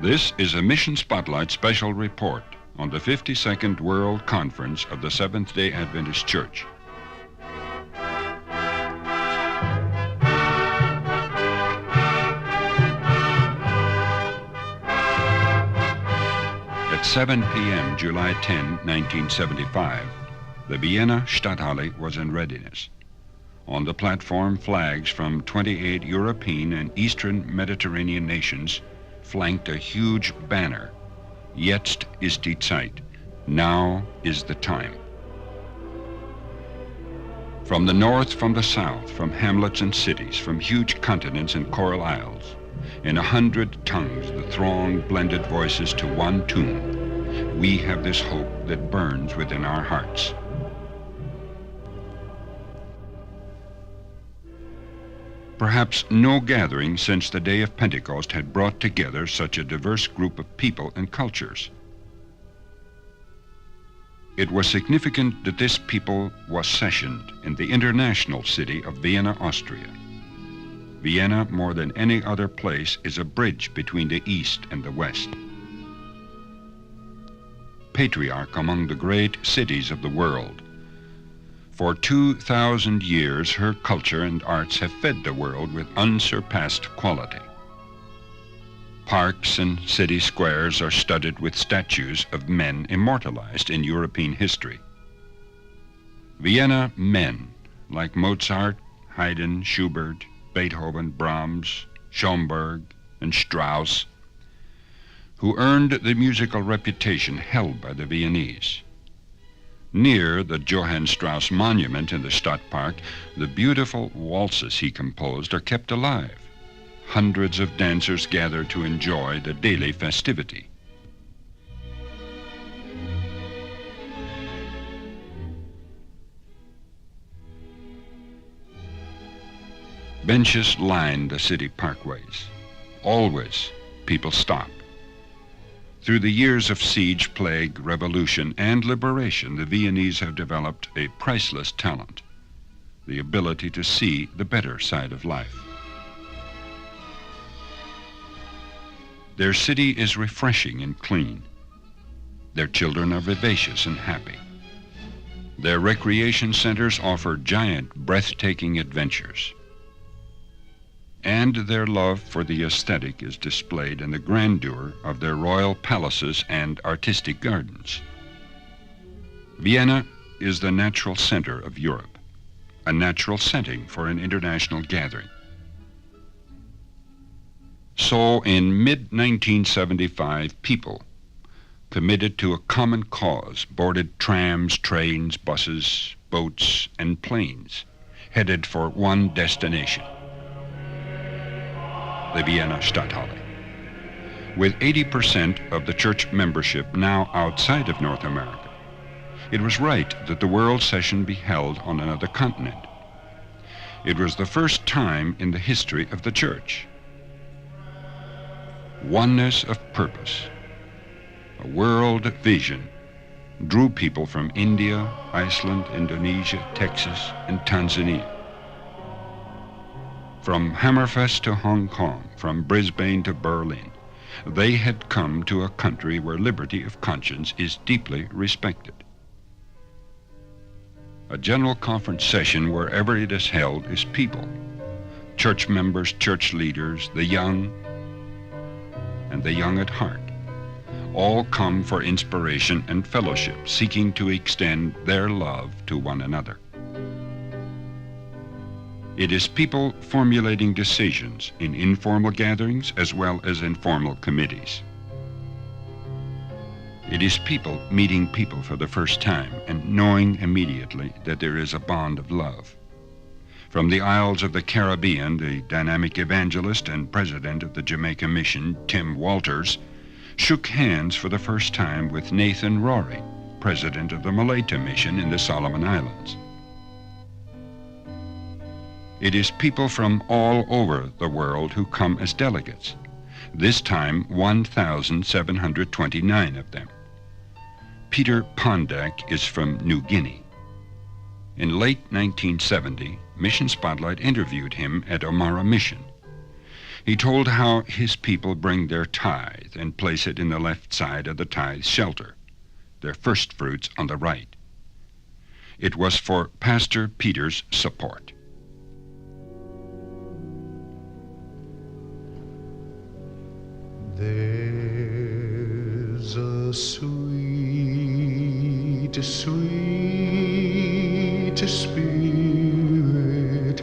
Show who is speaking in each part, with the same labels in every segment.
Speaker 1: This is a Mission Spotlight special report on the 52nd World Conference of the Seventh-day Adventist Church. At 7 p.m. July 10, 1975, the Vienna Stadthalle was in readiness. On the platform, flags from 28 European and Eastern Mediterranean nations flanked a huge banner, "Jetzt ist die Zeit," now is the time. From the north, from the south, from hamlets and cities, from huge continents and coral isles, in 100 tongues the throng blended voices to one tune. We have this hope that burns within our hearts. Perhaps no gathering since the day of Pentecost had brought together such a diverse group of people and cultures. It was significant that this people was sessioned in the international city of Vienna, Austria. Vienna, more than any other place, is a bridge between the East and the West. Patriarch among the great cities of the world. For 2,000 years, her culture and arts have fed the world with unsurpassed quality. Parks and city squares are studded with statues of men immortalized in European history. Vienna men, like Mozart, Haydn, Schubert, Beethoven, Brahms, Schoenberg, and Strauss, who earned the musical reputation held by the Viennese. Near the Johann Strauss monument in the Stadtpark, the beautiful waltzes he composed are kept alive. Hundreds of dancers gather to enjoy the daily festivity. Benches line the city parkways. Always, people stop. Through the years of siege, plague, revolution, and liberation, the Viennese have developed a priceless talent, the ability to see the better side of life. Their city is refreshing and clean. Their children are vivacious and happy. Their recreation centers offer giant, breathtaking adventures. And their love for the aesthetic is displayed in the grandeur of their royal palaces and artistic gardens. Vienna is the natural center of Europe, a natural setting for an international gathering. So in mid-1975, people committed to a common cause boarded trams, trains, buses, boats, and planes, headed for one destination: the Vienna Stadthalle. With 80% of the church membership now outside of North America, it was right that the world session be held on another continent. It was the first time in the history of the church. Oneness of purpose, a world vision, drew people from India, Iceland, Indonesia, Texas, and Tanzania. From Hammerfest to Hong Kong, from Brisbane to Berlin, they had come to a country where liberty of conscience is deeply respected. A general conference session, wherever it is held, is people, church members, church leaders, the young, and the young at heart, all come for inspiration and fellowship, seeking to extend their love to one another. It is people formulating decisions in informal gatherings as well as in formal committees. It is people meeting people for the first time and knowing immediately that there is a bond of love. From the Isles of the Caribbean, the dynamic evangelist and president of the Jamaica Mission, Tim Walters, shook hands for the first time with Nathan Rory, president of the Malaita Mission in the Solomon Islands. It is people from all over the world who come as delegates, this time 1,729 of them. Peter Pondak is from New Guinea. In late 1970, Mission Spotlight interviewed him at Omara Mission. He told how his people bring their tithe and place it in the left side of the tithe shelter, their first fruits on the right. It was for Pastor Peter's support.
Speaker 2: There's a sweet, sweet spirit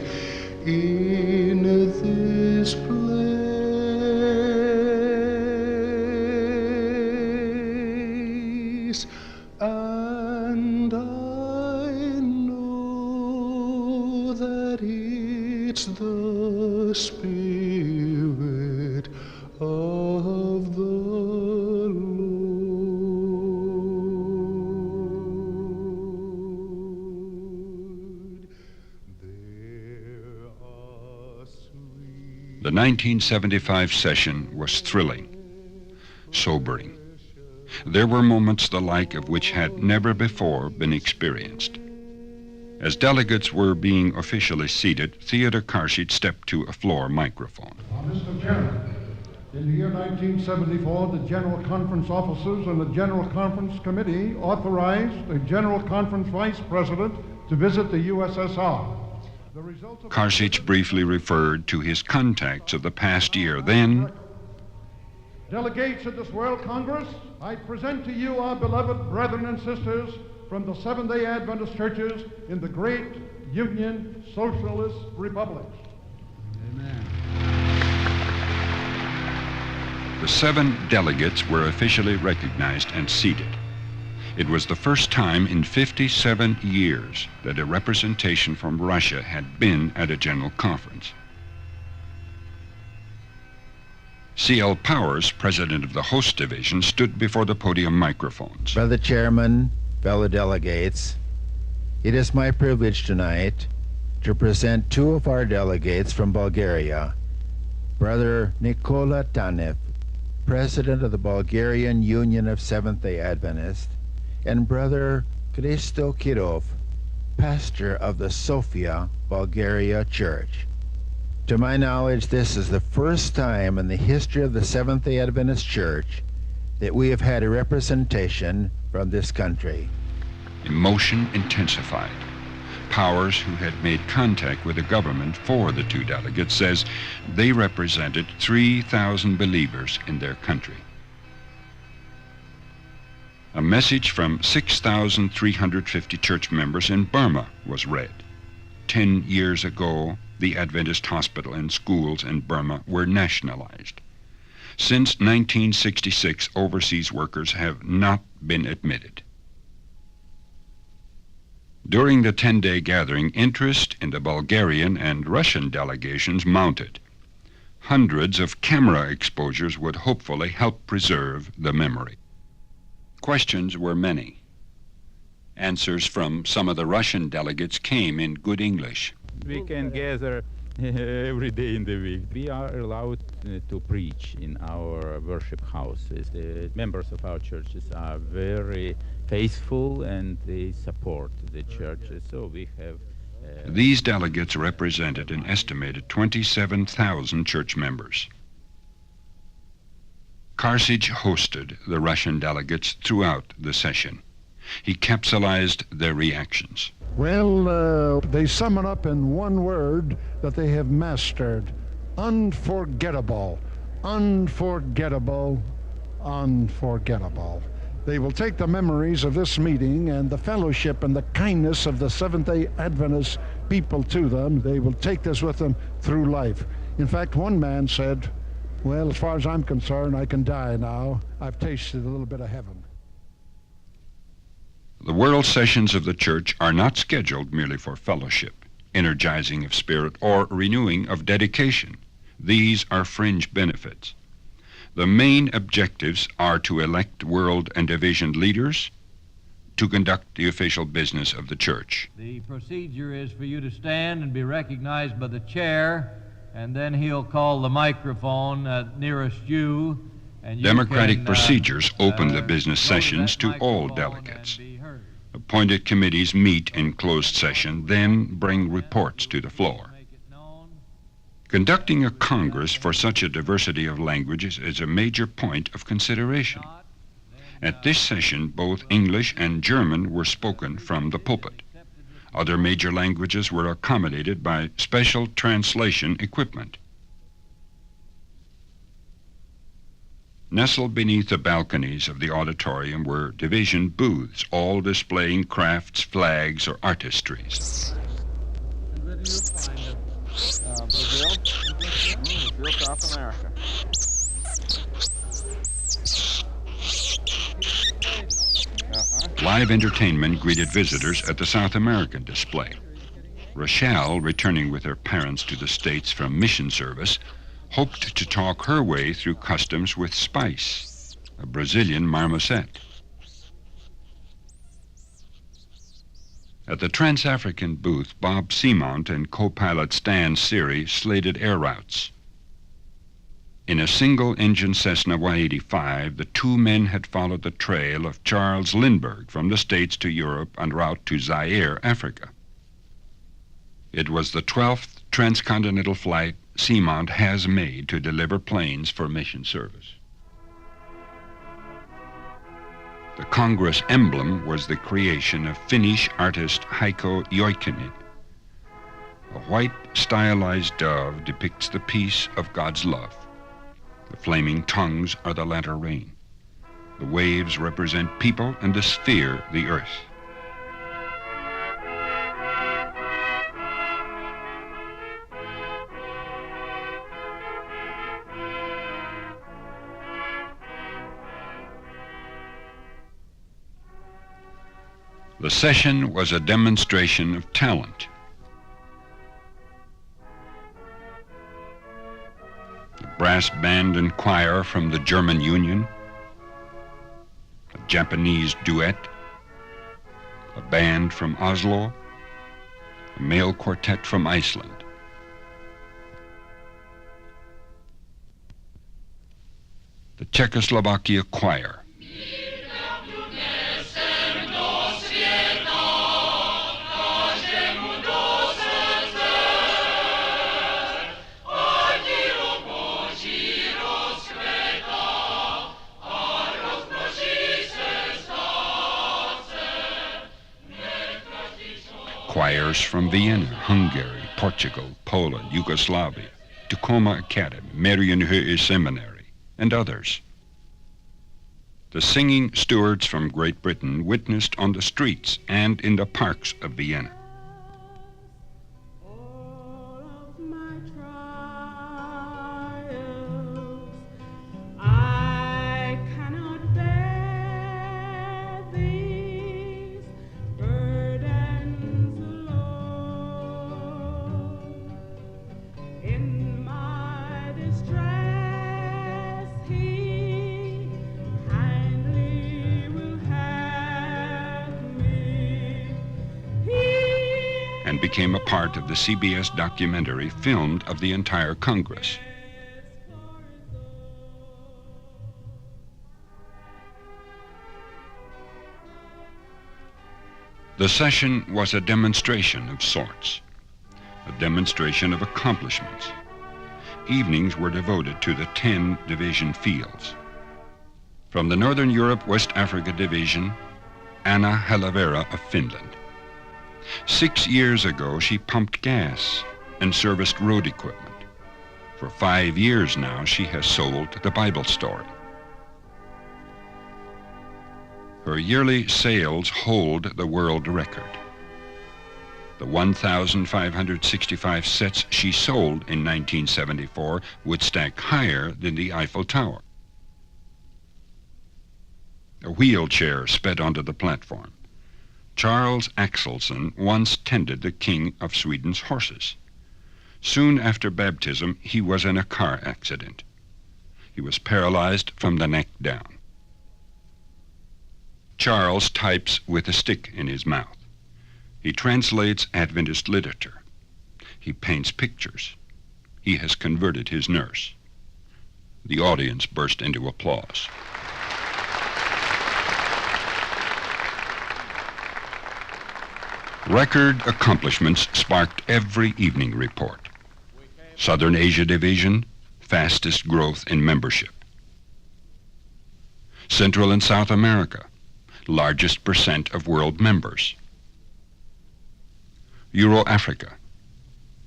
Speaker 2: in this place, and I know that it's the Spirit of the Lord.
Speaker 1: The 1975 session was thrilling, sobering. There were moments the like of which had never before been experienced. As delegates were being officially seated, Theodore Karshich stepped to a floor microphone.
Speaker 3: Mr. Chairman, in the year 1974, the General Conference officers and the General Conference Committee authorized the General Conference Vice President to visit the USSR.
Speaker 1: Karshich briefly referred to his contacts of the past year. Then,
Speaker 3: delegates of this World Congress, I present to you our beloved brethren and sisters from the Seventh-day Adventist churches in the great Union Socialist Republics.
Speaker 2: Amen.
Speaker 1: the 7 delegates were officially recognized and seated. It was the first time in 57 years that a representation from Russia had been at a general conference. C.L. Powers, president of the host division, stood before the podium microphones.
Speaker 4: Brother Chairman, fellow delegates, it is my privilege tonight to present 2 of our delegates from Bulgaria, Brother Nikola Tanev, president of the Bulgarian Union of Seventh-day Adventists, and Brother Christo Kirov, pastor of the Sofia, Bulgaria Church. To my knowledge, this is the first time in the history of the Seventh-day Adventist Church that we have had a representation from this country.
Speaker 1: Emotion intensified. Powers, who had made contact with the government for the 2 delegates, says they represented 3,000 believers in their country. A message from 6,350 church members in Burma was read. 10 years ago, the Adventist hospital and schools in Burma were nationalized. Since 1966, overseas workers have not been admitted. During the 10-day gathering, interest in the Bulgarian and Russian delegations mounted. Hundreds of camera exposures would hopefully help preserve the memory. Questions were many. Answers from some of the Russian delegates came in good English.
Speaker 5: We can gather every day in the week. We are allowed to preach in our worship houses. The members of our churches are very faithful and they support the churches. So we have...
Speaker 1: These delegates represented an estimated 27,000 church members. Karshich hosted the Russian delegates throughout the session. He capsulized their reactions.
Speaker 3: Well, they sum it up in one word that they have mastered: unforgettable, unforgettable, unforgettable. They will take the memories of this meeting and the fellowship and the kindness of the Seventh-day Adventist people to them. They will take this with them through life. In fact, one man said, well, as far as I'm concerned, I can die now. I've tasted a little bit of heaven.
Speaker 1: The world sessions of the church are not scheduled merely for fellowship, energizing of spirit, or renewing of dedication. These are fringe benefits. The main objectives are to elect world and division leaders, to conduct the official business of the church.
Speaker 6: The procedure is for you to stand and be recognized by the chair, and then he'll call the microphone nearest you. And you
Speaker 1: Democratic procedures open the business sessions to all delegates. Appointed committees meet in closed session, then bring reports to the floor. Conducting a Congress for such a diversity of languages is a major point of consideration. At this session, both English and German were spoken from the pulpit. Other major languages were accommodated by special translation equipment. Nestled beneath the balconies of the auditorium were division booths, all displaying crafts, flags, or artistries.
Speaker 7: And where do you find it? Brazil, South America.
Speaker 1: Live entertainment greeted visitors at the South American display. Rochelle, returning with her parents to the States from mission service, hoped to talk her way through customs with spice, a Brazilian marmoset. At the Trans-African booth, Bob Seamount and co-pilot Stan Seary slated air routes. In a single-engine Cessna Y-85, the two men had followed the trail of Charles Lindbergh from the States to Europe en route to Zaire, Africa. It was the 12th transcontinental flight Seamount has made to deliver planes for mission service. The Congress emblem was the creation of Finnish artist Heikko Joikinen. A white stylized dove depicts the peace of God's love. The flaming tongues are the latter rain. The waves represent people and the sphere, the earth. The session was a demonstration of talent. The brass band and choir from the German Union, a Japanese duet, a band from Oslo, a male quartet from Iceland. The Czechoslovakia choir. Choirs from Vienna, Hungary, Portugal, Poland, Yugoslavia, Tacoma Academy, Marienhohe Seminary, and others. The singing stewards from Great Britain witnessed on the streets and in the parks of Vienna. And became a part of the CBS documentary filmed of the entire Congress. The session was a demonstration of sorts, a demonstration of accomplishments. Evenings were devoted to the 10 division fields. From the Northern Europe West Africa Division, Anna Halavera of Finland. 6 years ago, she pumped gas and serviced road equipment. For 5 years now, she has sold the Bible story. Her yearly sales hold the world record. The 1,565 sets she sold in 1974 would stack higher than the Eiffel Tower. A wheelchair sped onto the platform. Charles Axelsson once tended the King of Sweden's horses. Soon after baptism, he was in a car accident. He was paralyzed from the neck down. Charles types with a stick in his mouth. He translates Adventist literature. He paints pictures. He has converted his nurse. The audience burst into applause. Record accomplishments sparked every evening report. Southern Asia Division, fastest growth in membership. Central and South America, largest percent of world members. Euro-Africa,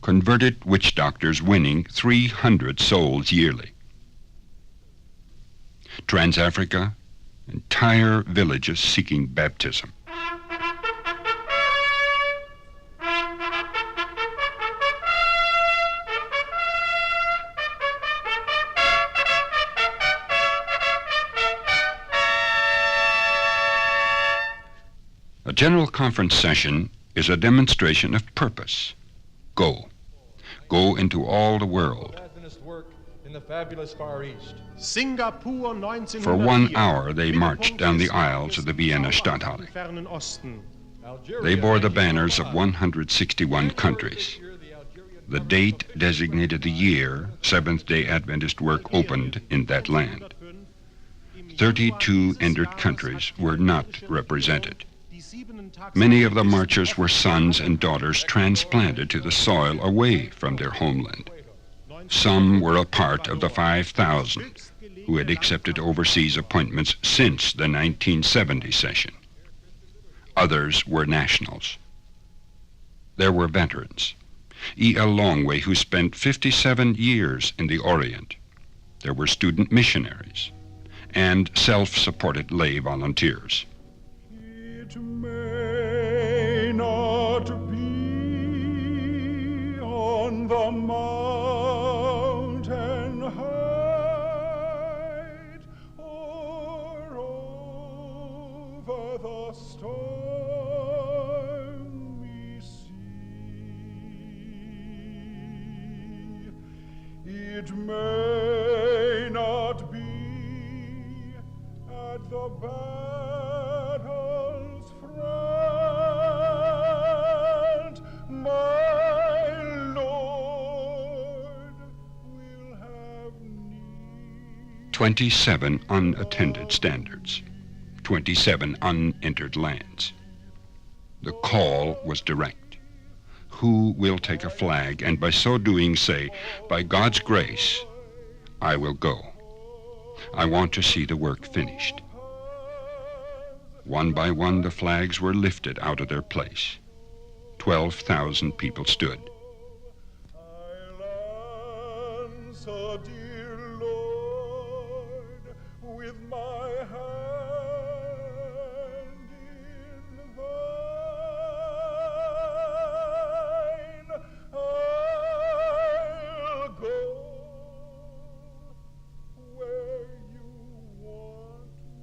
Speaker 1: converted witch doctors winning 300 souls yearly. Trans-Africa, entire villages seeking baptism. A General Conference session is a demonstration of purpose. Go. Go into all the world.
Speaker 8: Adventist work in the fabulous Far East.
Speaker 2: Singapur 1904.
Speaker 1: For 1 hour they marched down the aisles of the Vienna Stadthalle.
Speaker 2: Fernen Osten.
Speaker 1: They bore the banners of 161 countries. The date designated the year Seventh-day Adventist work opened in that land. 32 entered countries were not represented. Many of the marchers were sons and daughters transplanted to the soil away from their homeland. Some were a part of the 5,000 who had accepted overseas appointments since the 1970 session. Others were nationals. There were veterans. E.L. Longway, who spent 57 years in the Orient. There were student missionaries and self-supported lay volunteers.
Speaker 2: It may not be on the mountain height or over the stormy sea. It may not be at the battle's front, my Lord will have need.
Speaker 1: 27 unattended standards, 27 unentered lands. The call was direct. Who will take a flag and by so doing say, by God's grace, I will go. I want to see the work finished. One by one, the flags were lifted out of their place. 12,000 people stood.
Speaker 2: I'll answer, dear Lord, with my hand in thine. I'll go where you want me to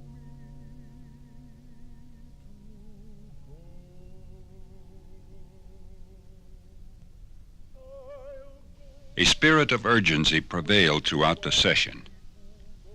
Speaker 2: go.
Speaker 1: A spirit of urgency prevailed throughout the session.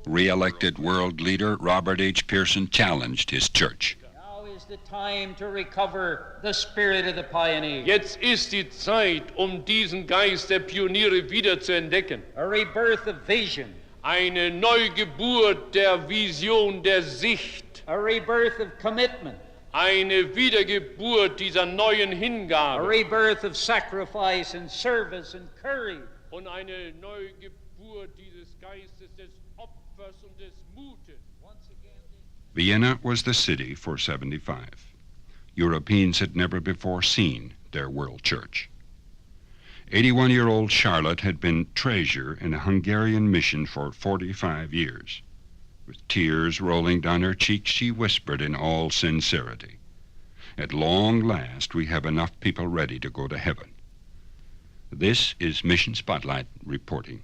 Speaker 1: Re-elected world leader Robert H. Pearson challenged his church.
Speaker 9: Now is the time to recover the spirit of the pioneer.
Speaker 10: Jetzt ist die Zeit, diesen Geist der Pioniere wieder zu entdecken.
Speaker 9: A rebirth of vision.
Speaker 10: Eine Neugeburt der Vision, der Sicht.
Speaker 9: A rebirth of commitment.
Speaker 10: Eine Wiedergeburt dieser neuen
Speaker 9: A
Speaker 10: Hingabe.
Speaker 9: rebirth of sacrifice and service and courage.
Speaker 10: Und eine Neugeburt dieses Geistes des Opfers und des Mutes.
Speaker 1: Vienna was the city for 75. Europeans had never before seen their world church. 81-year-old Charlotte had been treasurer in a Hungarian mission for 45 years. With tears rolling down her cheeks, she whispered in all sincerity, "At long last, we have enough people ready to go to heaven." This is Mission Spotlight reporting.